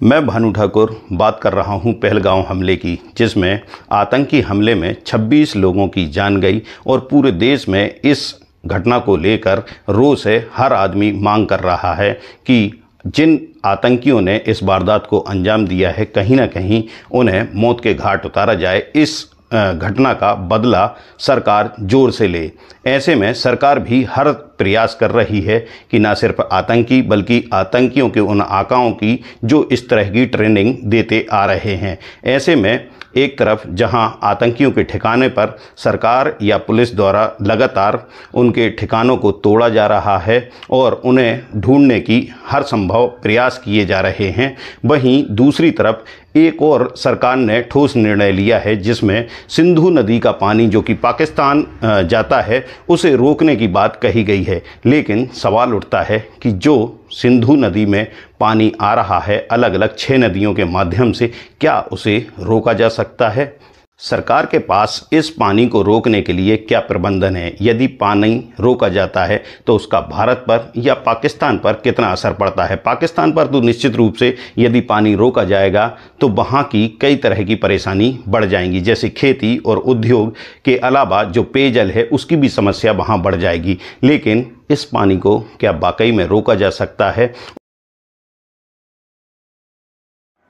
मैं भानु ठाकुर बात कर रहा हूं पहलगांव हमले की, जिसमें आतंकी हमले में 26 लोगों की जान गई और पूरे देश में इस घटना को लेकर रोष है। हर आदमी मांग कर रहा है कि जिन आतंकियों ने इस वारदात को अंजाम दिया है, कहीं ना कहीं उन्हें मौत के घाट उतारा जाए। इस घटना का बदला सरकार जोर से ले। ऐसे में सरकार भी हर प्रयास कर रही है कि न सिर्फ आतंकी बल्कि आतंकियों के उन आकाओं की जो इस तरह की ट्रेनिंग देते आ रहे हैं। ऐसे में एक तरफ जहां आतंकियों के ठिकाने पर सरकार या पुलिस द्वारा लगातार उनके ठिकानों को तोड़ा जा रहा है और उन्हें ढूंढने की हर संभव प्रयास किए जा रहे हैं, वहीं दूसरी तरफ एक और सरकार ने ठोस निर्णय लिया है, जिसमें सिंधु नदी का पानी जो कि पाकिस्तान जाता है उसे रोकने की बात कही गई है। लेकिन सवाल उठता है कि जो सिंधु नदी में पानी आ रहा है अलग अलग 6 नदियों के माध्यम से, क्या उसे रोका जा सकता है? सरकार के पास इस पानी को रोकने के लिए क्या प्रबंधन है? यदि पानी रोका जाता है तो उसका भारत पर या पाकिस्तान पर कितना असर पड़ता है? पाकिस्तान पर तो निश्चित रूप से यदि पानी रोका जाएगा तो वहाँ की कई तरह की परेशानी बढ़ जाएंगी, जैसे खेती और उद्योग के अलावा जो पेयजल है उसकी भी समस्या वहाँ बढ़ जाएगी। लेकिन इस पानी को क्या वाकई में रोका जा सकता है?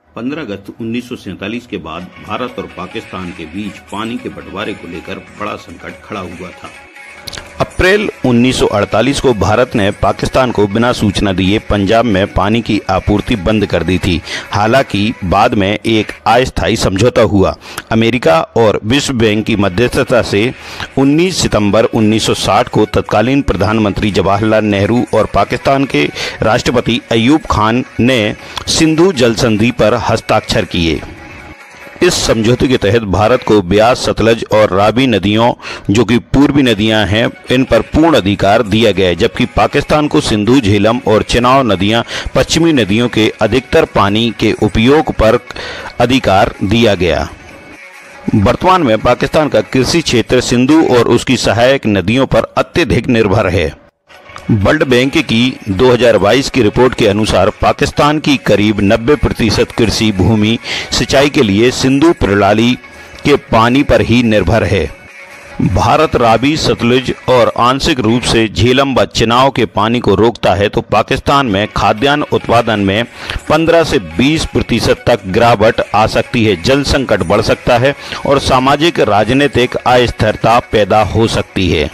15 अगस्त 1947 के बाद भारत और पाकिस्तान के बीच पानी के बंटवारे को लेकर बड़ा संकट खड़ा हुआ था। अप्रैल 1948 को भारत ने पाकिस्तान को बिना सूचना दिए पंजाब में पानी की आपूर्ति बंद कर दी थी। हालांकि बाद में एक अस्थायी समझौता हुआ। अमेरिका और विश्व बैंक की मध्यस्थता से 19 सितंबर 1960 को तत्कालीन प्रधानमंत्री जवाहरलाल नेहरू और पाकिस्तान के राष्ट्रपति अयूब खान ने सिंधु जल संधि पर हस्ताक्षर किए। इस समझौते के तहत भारत को ब्यास, सतलज और रावी नदियों जो कि पूर्वी नदियां हैं, इन पर पूर्ण अधिकार दिया गया है, जबकि पाकिस्तान को सिंधु, झेलम और चिनाब नदियां पश्चिमी नदियों के अधिकतर पानी के उपयोग पर अधिकार दिया गया। वर्तमान में पाकिस्तान का कृषि क्षेत्र सिंधु और उसकी सहायक नदियों पर अत्यधिक निर्भर है। वर्ल्ड बैंक की 2022 की रिपोर्ट के अनुसार पाकिस्तान की करीब 90% कृषि भूमि सिंचाई के लिए सिंधु प्रणाली के पानी पर ही निर्भर है। भारत रावी, सतलुज और आंशिक रूप से झेलम व चिनाब के पानी को रोकता है तो पाकिस्तान में खाद्यान्न उत्पादन में 15 से 20% तक गिरावट आ सकती है, जल संकट बढ़ सकता है और सामाजिक राजनीतिक अस्थिरता पैदा हो सकती है।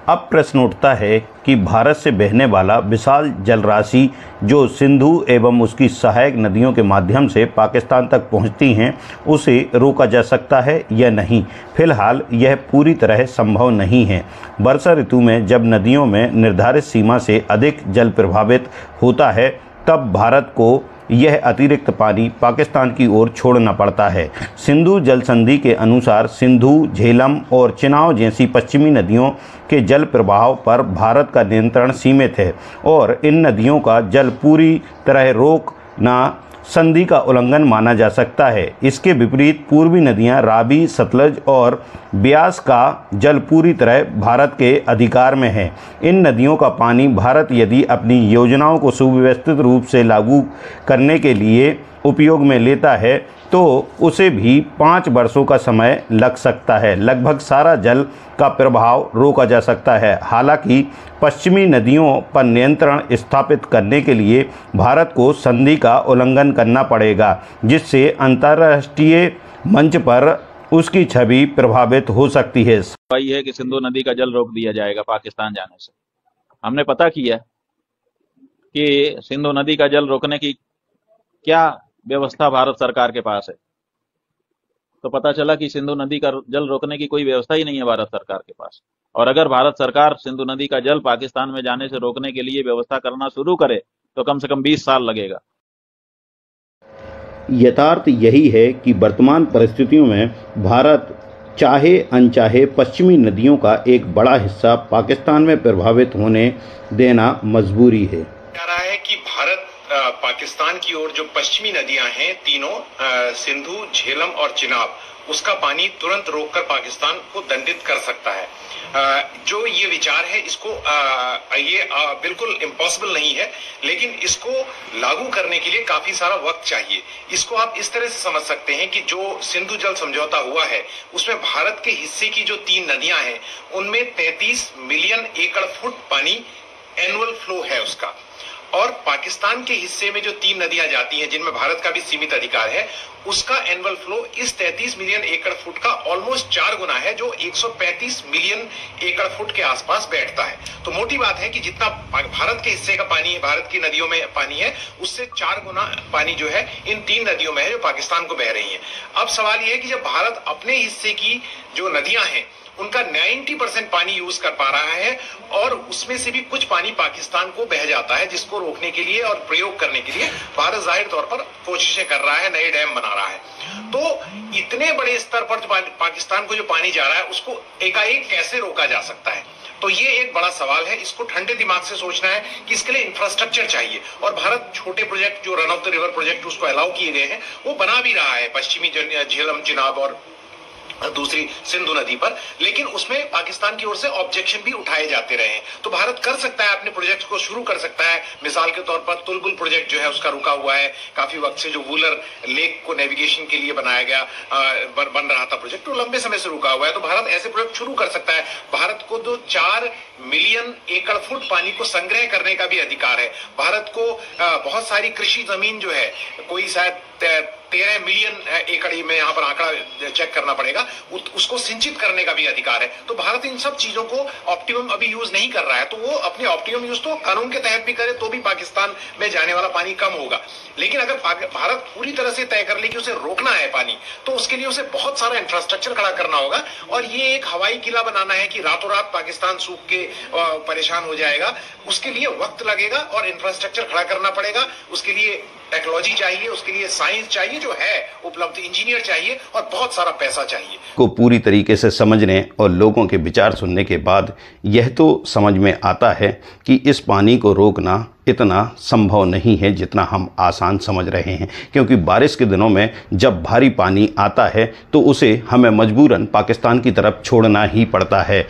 अब प्रश्न उठता है कि भारत से बहने वाला विशाल जलराशि जो सिंधु एवं उसकी सहायक नदियों के माध्यम से पाकिस्तान तक पहुंचती हैं, उसे रोका जा सकता है या नहीं? फिलहाल यह पूरी तरह संभव नहीं है। वर्षा ऋतु में जब नदियों में निर्धारित सीमा से अधिक जल प्रभावित होता है, तब भारत को यह अतिरिक्त पानी पाकिस्तान की ओर छोड़ना पड़ता है। सिंधु जल संधि के अनुसार सिंधु, झेलम और चिनाब जैसी पश्चिमी नदियों के जल प्रवाह पर भारत का नियंत्रण सीमित है और इन नदियों का जल पूरी तरह रोकना संधि का उल्लंघन माना जा सकता है। इसके विपरीत पूर्वी नदियां रावी, सतलज और ब्यास का जल पूरी तरह भारत के अधिकार में है। इन नदियों का पानी भारत यदि अपनी योजनाओं को सुव्यवस्थित रूप से लागू करने के लिए उपयोग में लेता है तो उसे भी 5 वर्षों का समय लग सकता है। लगभग सारा जल का प्रभाव रोका जा सकता है। हालांकि पश्चिमी नदियों पर नियंत्रण स्थापित करने के लिए भारत को संधि का उल्लंघन करना पड़ेगा, जिससे अंतर्राष्ट्रीय मंच पर उसकी छवि प्रभावित हो सकती है। वही है कि सिंधु नदी का जल रोक दिया जाएगा पाकिस्तान जाने से। हमने पता किया कि सिंधु नदी का जल रोकने की क्या व्यवस्था भारत सरकार के पास है, तो पता चला कि सिंधु नदी का जल रोकने की कोई व्यवस्था ही नहीं है भारत सरकार के पास। और अगर भारत सरकार सिंधु नदी का जल पाकिस्तान में जाने से रोकने के लिए व्यवस्था करना शुरू करे तो कम से कम 20 साल लगेगा। यथार्थ यही है कि वर्तमान परिस्थितियों में भारत चाहे अनचाहे पश्चिमी नदियों का एक बड़ा हिस्सा पाकिस्तान में प्रभावित होने देना मजबूरी है। कह रहा है कि भारत पाकिस्तान की ओर जो पश्चिमी नदियां हैं तीनों, सिंधु, झेलम और चिनाब, उसका पानी तुरंत रोककर पाकिस्तान को दंडित कर सकता है। जो ये विचार है इसको बिल्कुल इम्पॉसिबल नहीं है, लेकिन इसको लागू करने के लिए काफी सारा वक्त चाहिए। इसको आप इस तरह से समझ सकते हैं कि जो सिंधु जल समझौता हुआ है उसमें भारत के हिस्से की जो 3 नदियां हैं उनमें 33 मिलियन एकड़ फुट पानी एनुअल फ्लो है उसका, और पाकिस्तान के हिस्से में जो 3 नदियां जाती हैं जिनमें भारत का भी सीमित अधिकार है, उसका एनुअल फ्लो इस 33 मिलियन एकड़ फुट का ऑलमोस्ट 4 गुना है, जो 135 मिलियन एकड़ फुट के आसपास बैठता है। तो मोटी बात है कि जितना भारत के हिस्से का पानी है, भारत की नदियों में पानी है, उससे 4 गुना पानी जो है इन 3 नदियों में है जो पाकिस्तान को बह रही है। अब सवाल यह है कि जब भारत अपने हिस्से की जो नदियां हैं उनका 90% पानी यूज कर पा रहा है और उसमें से भी कुछ पानी पाकिस्तान को बह जाता है, जिसको रोकने के लिए और प्रयोग करने के लिए भारत जाहिर तौर पर कोशिशें कर रहा है, नए डैम बना रहा है। तो इतने बड़े स्तर पर पाकिस्तान को जो पानी जा रहा है उसको एकाएक कैसे रोका जा सकता है? तो ये एक बड़ा सवाल है। इसको ठंडे दिमाग से सोचना है कि इसके लिए इंफ्रास्ट्रक्चर चाहिए, और भारत छोटे प्रोजेक्ट जो run of the river project उसको अलाउ किए गए हैं वो बना भी रहा है पश्चिमी झेलम, चिनाब और दूसरी सिंधु नदी पर, लेकिन उसमें पाकिस्तान की ओर से ऑब्जेक्शन भी उठाए जाते रहे हैं। तो भारत कर सकता है, अपने प्रोजेक्ट को शुरू कर सकता है। मिसाल के तौर पर तुलबुल प्रोजेक्ट जो है उसका रुका हुआ है काफी वक्त से, जो वूलर लेक को नेविगेशन के लिए बनाया गया बन रहा था प्रोजेक्ट, तो लंबे समय से रुका हुआ है। तो भारत ऐसे प्रोजेक्ट शुरू कर सकता है। भारत को तो 4 मिलियन एकड़ फुट पानी को संग्रह करने का भी अधिकार है। भारत को बहुत सारी कृषि जमीन जो है, कोई शायद 13 मिलियन एकड़ में यहाँ पर आंकड़ा चेक करना पड़ेगा, उसको सिंचित करने का भी अधिकार है। तो भारत इन सब चीजों को ऑप्टिमम अभी यूज नहीं कर रहा है। तो वो अपने ऑप्टिमम यूज तो कानून के तहत भी करे तो भी पाकिस्तान में जाने वाला पानी कम होगा। लेकिन अगर भारत पूरी तरह से तय कर ले कि उसे रोकना है पानी, तो उसके लिए उसे बहुत सारा इंफ्रास्ट्रक्चर खड़ा करना होगा, और ये एक हवाई किला बनाना है कि रातों रात पाकिस्तान सूख के परेशान हो जाएगा। उसके लिए वक्त लगेगा और इंफ्रास्ट्रक्चर खड़ा करना पड़ेगा। उसके लिए टेक्नोलॉजी चाहिए, उसके लिए साइंस चाहिए जो है उपलब्ध, इंजीनियर चाहिए और बहुत सारा पैसा चाहिए। को पूरी तरीके से समझने और लोगों के विचार सुनने के बाद यह तो समझ में आता है कि इस पानी को रोकना इतना संभव नहीं है जितना हम आसान समझ रहे हैं, क्योंकि बारिश के दिनों में जब भारी पानी आता है तो उसे हमें मजबूरन पाकिस्तान की तरफ छोड़ना ही पड़ता है।